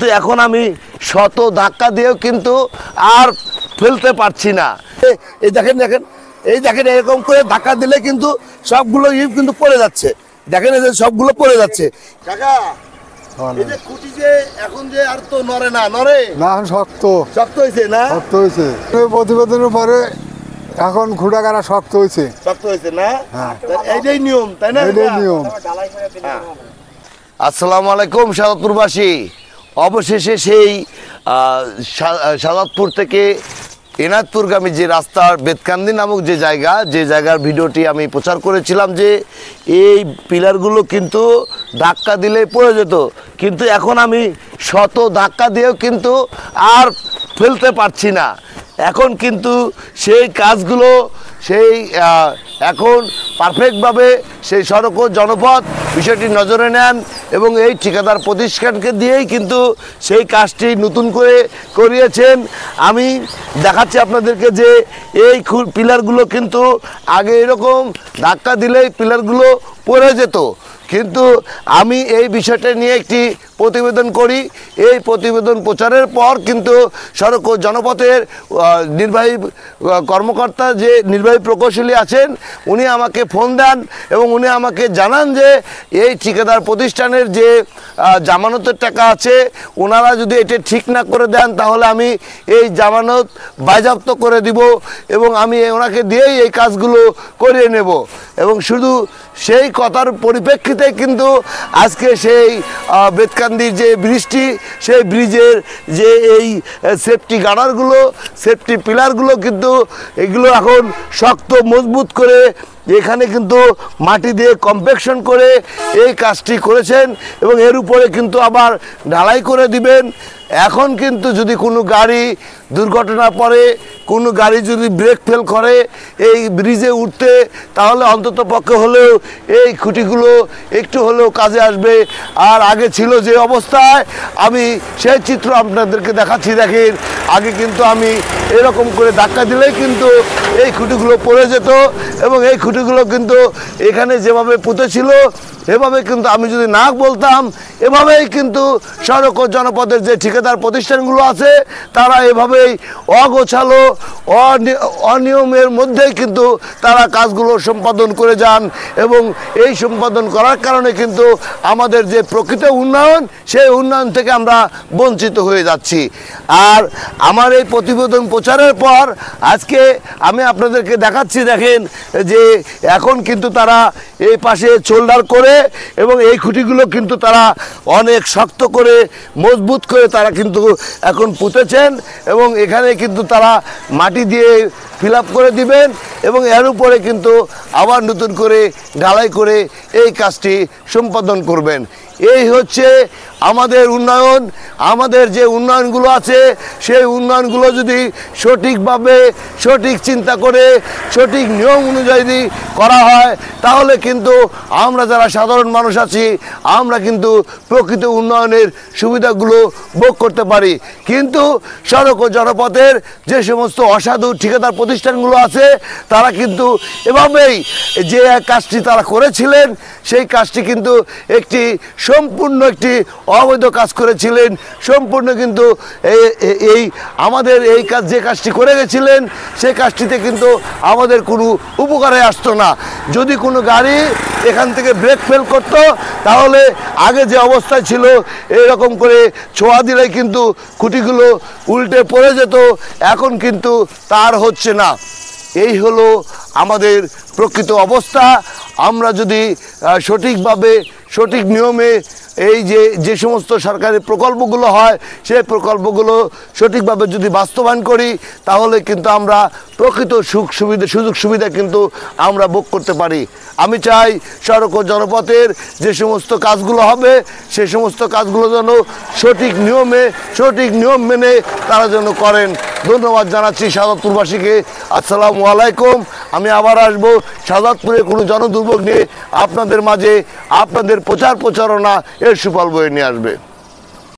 কিন্তু এখন আমি শত ধাক্কা দিয়েও কিন্তু আর ফেলতে পারছি না। এই দেখেন দেখেন এই দেখেন এরকম করে ধাক্কা দিলে কিন্তু সবগুলো কিন্তু পড়ে যাচ্ছে। দেখেন এই যে সবগুলো পড়ে যাচ্ছে। কাকা এই যে খুঁটি যে এখন যে আর তো নড়ে না, নড়ে না, শক্ত শক্ত হয়েছে না, শক্ত হয়েছে। প্রতিবেদনের পরে এখন খুঁটা কাটা শক্ত হয়েছে, শক্ত হয়েছে না। এইটাই নিয়ম, তাই না? এটাই নিয়ম। আসসালামু আলাইকুম সাদাতপুরবাসী। অবশেষে সেই সাদাতপুর থেকে এনায়তপুরগামী যে রাস্তার বেতকান্দি নামক যে জায়গার ভিডিওটি আমি প্রচার করেছিলাম, যে এই পিলারগুলো কিন্তু ধাক্কা দিলে পড়ে যেত, কিন্তু এখন আমি শত ধাক্কা দিয়েও কিন্তু আর ফেলতে পারছি না। এখন কিন্তু সেই কাজগুলো এখন পারফেক্টভাবে সেই সড়ক ও জনপথ বিষয়টি নজরে নেন এবং এই ঠিকাদার প্রতিষ্ঠানকে দিয়েই কিন্তু সেই কাজটি নতুন করে করিয়েছেন। আমি দেখাচ্ছি আপনাদেরকে যে এই পিলারগুলো কিন্তু আগে এরকম ধাক্কা দিলেই পিলারগুলো পড়ে যেত, কিন্তু আমি এই বিষয়টা নিয়ে একটি প্রতিবেদন করি। এই প্রতিবেদন প্রচারের পর কিন্তু সড়ক ও জনপথের নির্বাহী কর্মকর্তা, যে নির্বাহী প্রকৌশলী আছেন, উনি আমাকে ফোন দেন এবং উনি আমাকে জানান যে এই ঠিকাদার প্রতিষ্ঠানের যে জামানতের টাকা আছে, ওনারা যদি এটা ঠিক না করে দেন তাহলে আমি এই জামানত বাজেয়াপ্ত করে দিব এবং আমি ওনাকে দিয়েই এই কাজগুলো করিয়ে নেব। এবং শুধু সেই কথার পরিপ্রেক্ষিতে কিন্তু আজকে সেই বেতকান্দির যে ব্রিজটি, সেই ব্রিজের যে এই সেফটি গার্ডারগুলো, সেফটি পিলারগুলো কিন্তু এগুলো এখন শক্ত মজবুত করে এখানে কিন্তু মাটি দিয়ে কম্প্যাকশন করে এই কাজটি করেছেন এবং এর উপরে কিন্তু আবার ঢালাই করে দিবেন। এখন কিন্তু যদি কোনো গাড়ি দুর্ঘটনা পড়ে, কোনো গাড়ি যদি ব্রেক ফেল করে এই ব্রিজে উঠতে, তাহলে অন্তত পক্ষে হলেও এই খুঁটিগুলো একটু হলেও কাজে আসবে। আর আগে ছিল যে অবস্থায়, আমি সেই চিত্র আপনাদেরকে দেখাচ্ছি। দেখেন আগে কিন্তু আমি এরকম করে ধাক্কা দিলেই কিন্তু এই খুঁটিগুলো পড়ে যেত এবং এই খুঁটিগুলো কিন্তু এখানে যেভাবে পুঁতেছিল এভাবে কিন্তু আমি যদি না বলতাম, এভাবেই কিন্তু সড়ক ও জনপথের যে ঠিকাদার প্রতিষ্ঠানগুলো আছে তারা এভাবেই অগোছালো অনিয়মের মধ্যেই কিন্তু তারা কাজগুলো সম্পাদন করে যান এবং এই সম্পাদন করার কারণে কিন্তু আমাদের যে প্রকৃত উন্নয়ন, সেই উন্নয়ন থেকে আমরা বঞ্চিত হয়ে যাচ্ছি। আর আমার এই প্রতিবেদন প্রচারের পর আজকে আমি আপনাদেরকে দেখাচ্ছি, দেখেন যে এখন কিন্তু তারা এই পাশে শোল্ডার করে এবং এই খুঁটিগুলো কিন্তু তারা অনেক শক্ত করে মজবুত করে তারা কিন্তু এখন পুঁতেছেন এবং এখানে কিন্তু তারা মাটি দিয়ে ফিল আপ করে দিবেন এবং এর উপরে কিন্তু আবার নতুন করে ঢালাই করে এই কাজটি সম্পাদন করবেন। এই হচ্ছে আমাদের উন্নয়ন। আমাদের যে উন্নয়নগুলো আছে সেই উন্নয়নগুলো যদি সঠিকভাবে সঠিক চিন্তা করে সঠিক নিয়ম অনুযায়ী করা হয় তাহলে কিন্তু আমরা যারা সাধারণ মানুষ আছি আমরা কিন্তু প্রকৃত উন্নয়নের সুবিধাগুলো ভোগ করতে পারি। কিন্তু সড়ক ও জনপথের যে সমস্ত অসাধু ঠিকাদার প্রতিষ্ঠানগুলো আছে তারা কিন্তু এভাবেই যে কাজটি তারা করেছিলেন সেই কাজটি কিন্তু সম্পূর্ণ একটি অবৈধ কাজ করেছিলেন। সম্পূর্ণ কিন্তু এই আমাদের এই কাজ যে কাজটি করে গেছিলেন সেই কাজটিতে কিন্তু আমাদের কোনো উপকারে আসতো না। যদি কোনো গাড়ি এখান থেকে ব্রেক ফেল করতো তাহলে আগে যে অবস্থায় ছিল এরকম করে ছোঁয়া দিলেই কিন্তু খুঁটিগুলো উল্টে পড়ে যেত, এখন কিন্তু তার হচ্ছে না। এই হলো আমাদের প্রকৃত অবস্থা। আমরা যদি সঠিকভাবে সঠিক নিয়মে এই যে সমস্ত সরকারি প্রকল্পগুলো হয় সেই প্রকল্পগুলো সঠিকভাবে যদি বাস্তবায়ন করি তাহলে কিন্তু আমরা প্রকৃত সুযোগ সুবিধা কিন্তু আমরা ভোগ করতে পারি। আমি চাই সড়ক ও জনপথের যে সমস্ত কাজগুলো হবে সে সমস্ত কাজগুলো যেন সঠিক নিয়ম মেনে তারা যেন করেন। ধন্যবাদ জানাচ্ছি সাদাতপুরবাসীকে। আসসালামু আলাইকুম। আমি আবার আসবো সাদাতপুরে কোনো জনদুর্ভোগ নিয়ে আপনাদের মাঝে আপনাদের প্রচারণা এর সুফল বয়ে নিয়ে আসবে।